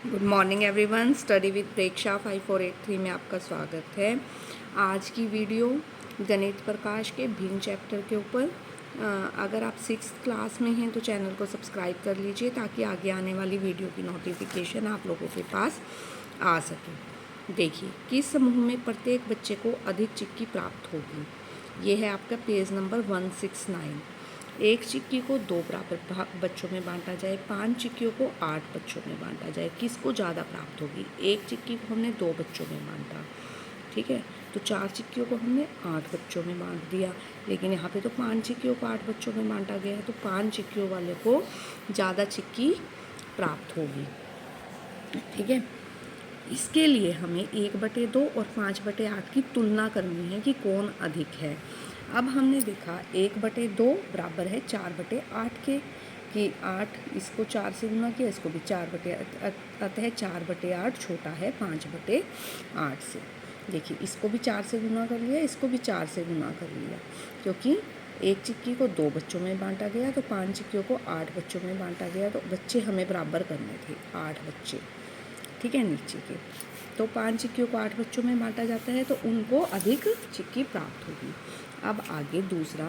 Good morning everyone. Study with Preksha 5483 में आपका स्वागत है। आज की वीडियो गणित प्रकाश के भिन्न चैप्टर के ऊपर। अगर आप 6th क्लास में हैं तो चैनल को सब्सक्राइब कर लीजिए ताकि आगे आने वाली वीडियो की नोटिफिकेशन आप लोगों के पास आ सके। देखिए, किस समूह में प्रत्येक बच्चे को अधिक चिक्की प्राप्त होगी। ये है आपका पेज नंबर 169। एक चिक्की को 2 बराबर बच्चों में बांटा जाए, 5 चिक्कियों को 8 बच्चों में बांटा जाए, किसको ज़्यादा प्राप्त होगी। एक चिक्की को हमने 2 बच्चों में बांटा, ठीक है, तो 4 चिक्कियों को हमने 8 बच्चों में बांट दिया। लेकिन यहाँ पे तो 5 चिक्कियों को 8 बच्चों में बांटा गया है, तो 5 चिक्कियों वाले को ज़्यादा चिक्की प्राप्त होगी, ठीक है। इसके लिए हमें 1/2 और 5/8 की तुलना करनी है कि कौन अधिक है। अब हमने देखा 1/2 बराबर है 4/8 के, कि 8 इसको 4 से गुना किया, इसको भी 4/8, अतः 4/8 छोटा है 5/8 से। देखिए, इसको भी 4 से गुना कर लिया, इसको भी 4 से गुना कर लिया, क्योंकि एक चिक्की को 2 बच्चों में बांटा गया तो 5 चिक्कियों को 8 बच्चों में बांटा गया, तो बच्चे हमें बराबर करने थे, 8 बच्चे, ठीक है, नीचे के। तो 5 चिक्कियों को 8 बच्चों में बांटा जाता है तो उनको अधिक चिक्की प्राप्त होगी। अब आगे दूसरा,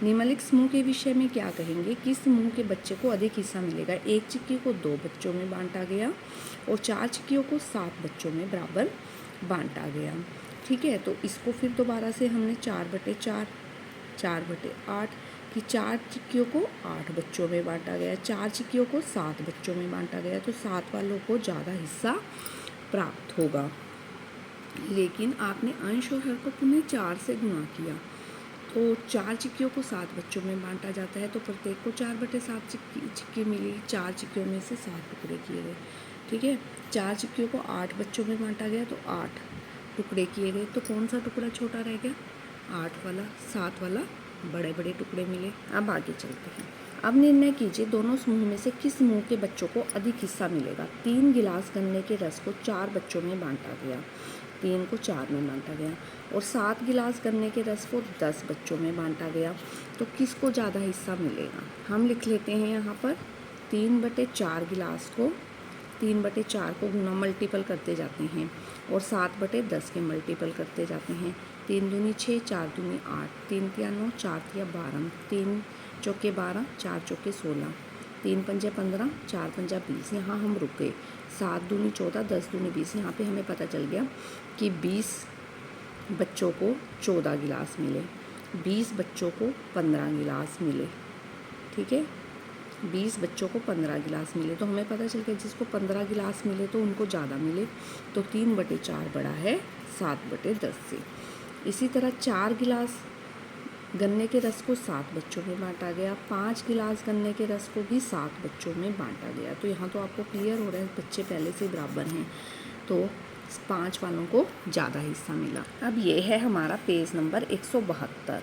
निम्नलिखित समूह के विषय में क्या कहेंगे। किस समूह के बच्चे को अधिक हिस्सा मिलेगा। एक चिक्की को 2 बच्चों में बांटा गया और 4 चिक्कियों को 7 बच्चों में बराबर बांटा गया, ठीक है। तो इसको फिर दोबारा से हमने 4/4, 4/8 कि 4 चिक्कियों को 8 बच्चों में बांटा गया, 4 चिक्कियों को 7 बच्चों में बांटा गया, तो 7 वालों को ज़्यादा हिस्सा प्राप्त होगा। लेकिन आपने अंश और हर को पुनः 4 से गुणा किया, तो 4 चिक्कियों को 7 बच्चों में बांटा जाता है, तो प्रत्येक को 4/7 चिक्की मिली। 4 चिक्कियों में से 7 टुकड़े किए गए, ठीक है। 4 चिक्कियों को 8 बच्चों में बांटा गया तो 8 टुकड़े किए गए, तो कौन सा टुकड़ा छोटा रह गया, 8 वाला। 7 वाला बड़े बड़े टुकड़े मिले। अब आगे चलते हैं। अब निर्णय कीजिए, दोनों समूह में से किस समूह के बच्चों को अधिक हिस्सा मिलेगा। 3 गिलास गन्ने के रस को 4 बच्चों में बांटा गया, 3 को 4 में बांटा गया, और 7 गिलास गन्ने के रस को 10 बच्चों में बांटा गया, तो किसको ज़्यादा हिस्सा मिलेगा। हम लिख लेते हैं यहाँ पर 3/4 गिलास को, 3/4 को गुना मल्टीपल करते जाते हैं और 7/10 के मल्टीपल करते जाते हैं। 3 दूनी 6, 4 दूनी 8, 3 तिया 9, 4 तिया 12, 3 चौके 12, 4 चौके 16, 3 पंजे 15, 4 पंजा 20। यहाँ हम रुक गए। 7 दूनी 14, 10 दूनी 20। यहाँ पे हमें पता चल गया कि 20 बच्चों को 14 गिलास मिले, 20 बच्चों को 15 गिलास मिले, ठीक है। 20 बच्चों को 15 गिलास मिले, तो हमें पता चल गया जिसको 15 गिलास मिले तो उनको ज़्यादा मिले, तो 3/4 बड़ा है 7/10 से। इसी तरह 4 गिलास गन्ने के रस को 7 बच्चों में बांटा गया, 5 गिलास गन्ने के रस को भी 7 बच्चों में बांटा गया। तो यहाँ तो आपको क्लियर हो रहा है बच्चे पहले से बराबर हैं, तो 5 वालों को ज़्यादा हिस्सा मिला। अब ये है हमारा पेज नंबर 172,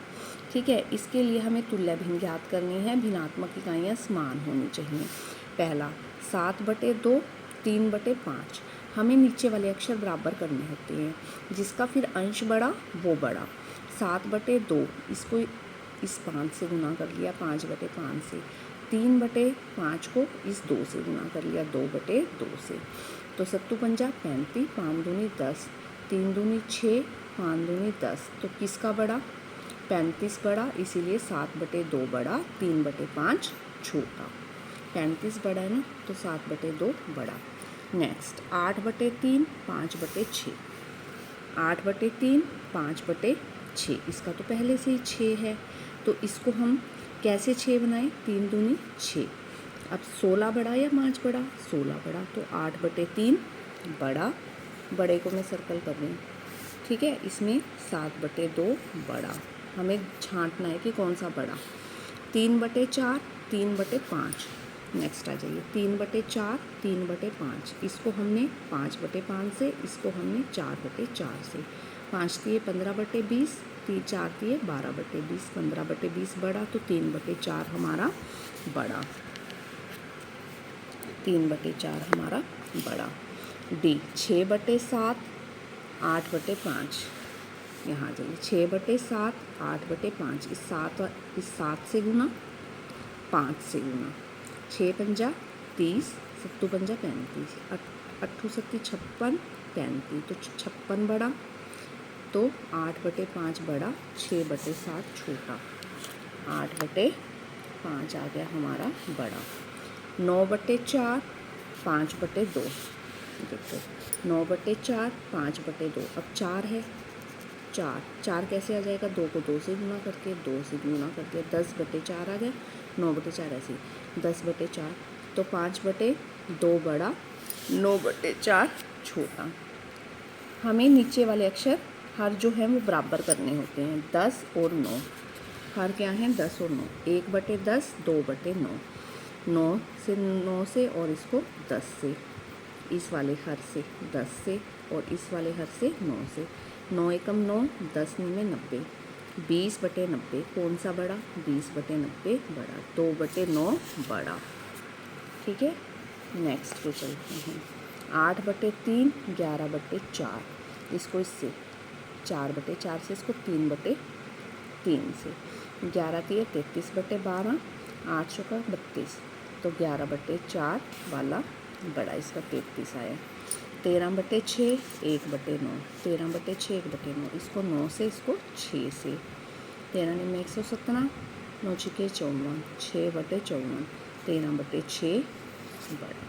ठीक है। इसके लिए हमें तुल्य भिन्न ज्ञात करनी है, भिन्नात्मक इकाइयाँ समान होनी चाहिए। पहला 7/2, 3/5। हमें नीचे वाले अक्षर बराबर करने होते हैं, जिसका फिर अंश बड़ा वो बड़ा। 7/2 इसको इस 5 से गुना कर लिया, 5/5 से। 3/5 को इस 2 से गुना कर लिया, 2/2 से। तो 7 पंजा 35, 5 दूनी 10, 3 दूनी 6, 5 दूनी 10। तो किसका बड़ा, 35 बड़ा, इसीलिए 7/2 बड़ा, 3/5 छोटा। 35 बड़ा है ना, तो 7/2 बड़ा। नेक्स्ट 8/3, 5/6, 8/3, 5/6। इसका तो पहले से ही 6 है, तो इसको हम कैसे 6 बनाएं, 3 दूनी 6। अब 16 बड़ा या 5 बड़ा, 16 बड़ा, तो 8/3 बड़ा, बड़े को मैं सर्कल कर रही हूँ, ठीक है। इसमें 7/2 बड़ा, हमें छांटना है कि कौन सा बड़ा। 3/4, 3/5। नेक्स्ट आ जाइए, 3/4, 3/5। इसको हमने 5/5 से, इसको हमने 4/4 से। 5 दिए 15/20, 4 दिए 12/20, 15/20 बड़ा, तो 3/4 हमारा बड़ा, 3/4 हमारा बड़ा। डी 6/7, 8/5। यहाँ आ जाइए, 6/7, 8/5। इस 7 से गुना, 5 से गुना, 6 पंजा 30, 7 पंजा 35, 8 सत्ती 56, 35, तो 56 बड़ा, तो 8/5 बड़ा, 6/7 छोटा, 8/5 आ गया हमारा बड़ा। 9/4, 5/2, देखो 9/4, 5/2, अब 4 है, 4 कैसे आ जाएगा, 2 को 2 से गुना करके, 2 से गुना करके 10/4 आ गया, 9/4 ऐसे ही 10/4, तो 5/2 बड़ा, 9/4 छोटा। हमें नीचे वाले अक्षर हर जो है वो बराबर करने होते हैं, 10 और 9, हर क्या है 10 और 9, 1/10, 2/9, 9 से और इसको 10 से, इस वाले हर से 10 से और इस वाले हर से 9 से, 9 एकम 9, 10 9 90, 20/90 कौन सा बड़ा, 20/90 बड़ा, 2/9 बड़ा। ठीक है, नेक्स्ट पे चलते हैं। 8/3, 11/4, इसको इससे 4/4 से, इसको 3/3 से, 11 3 33/12, 8 चौका 32, तो 11/4 वाला बड़ा, इसका 33 आया। 13/6, 1/9, 13/6 1/9, इसको 9 से, इसको 6 से, 13 9 117, 9 6 54, 6/54, 13/6 बड़ा।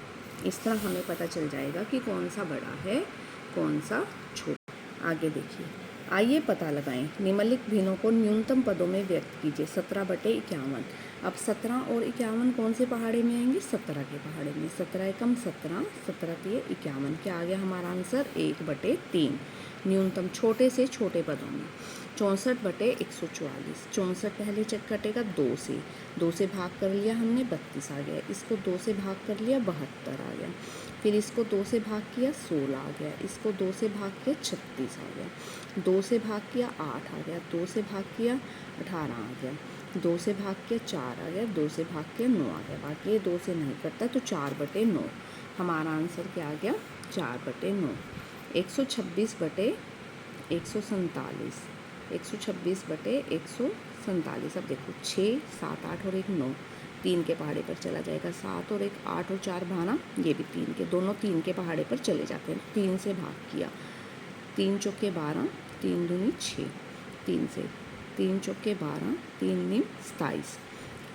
इस तरह हमें पता चल जाएगा कि कौन सा बड़ा है, कौन सा छोटा। आगे देखिए, आइए पता लगाएं। निम्नलिखित भिन्नों को न्यूनतम पदों में व्यक्त कीजिए। 17/51, अब 17 और 51 कौन से पहाड़े में आएंगे, 17 के पहाड़े में। 17 एकम 17, 17 3 51, क्या आ गया हमारा आंसर, 1/3। न्यूनतम छोटे से छोटे पदों में 64/144, 64 पहले चेक कटेगा 2 से भाग कर लिया हमने, 32 आ गया। इसको 2 से भाग कर लिया, 72 आ गया। फिर इसको 2 से भाग किया, 16 आ गया। इसको 2 से भाग किया, 36 आ गया। 2 से भाग किया, 8 आ गया। 2 से भाग किया, 18 आ गया। 2 से भाग किया, 4 आ गया। 2 से भाग किया, 9 आ गया। बाकी ये 2 से नहीं करता, तो 4/9 हमारा आंसर क्या आ गया, 4/9। 126/147, 126/147, अब देखो 6 7 8 और 1 9, 3 के पहाड़े पर चला जाएगा। 7 और 1 8 और 4 12, ये भी 3 के, दोनों 3 के पहाड़े पर चले जाते हैं। 3 से भाग किया, 3 चौके 12, 3 दूनी 6, 3 से 3 चौके 12, 3 नीम 27,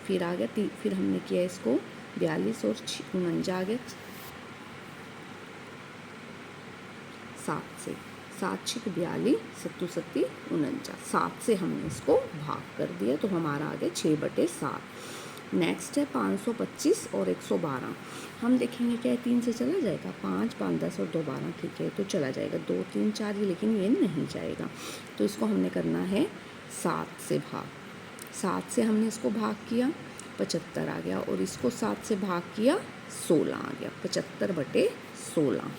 फिर आ गया फिर हमने किया इसको 42 और 49 आ गया 7 से, 7 6 42, 7 7 49, 7 से हमने इसको भाग कर दिया, तो हमारा आ गया 6/7। नेक्स्ट है 525 और 112, हम देखेंगे क्या है, 3 से चला जाएगा, 5 5 10 और 2 12, ठीक है, तो चला जाएगा 2 3 4, लेकिन ये नहीं जाएगा, तो इसको हमने करना है 7 से भाग। 7 से हमने इसको भाग किया, 75 आ गया, और इसको 7 से भाग किया, 16 आ गया, 75/16।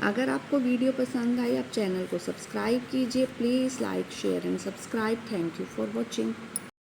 अगर आपको वीडियो पसंद आई, आप चैनल को सब्सक्राइब कीजिए, please like share and subscribe. Thank you for watching.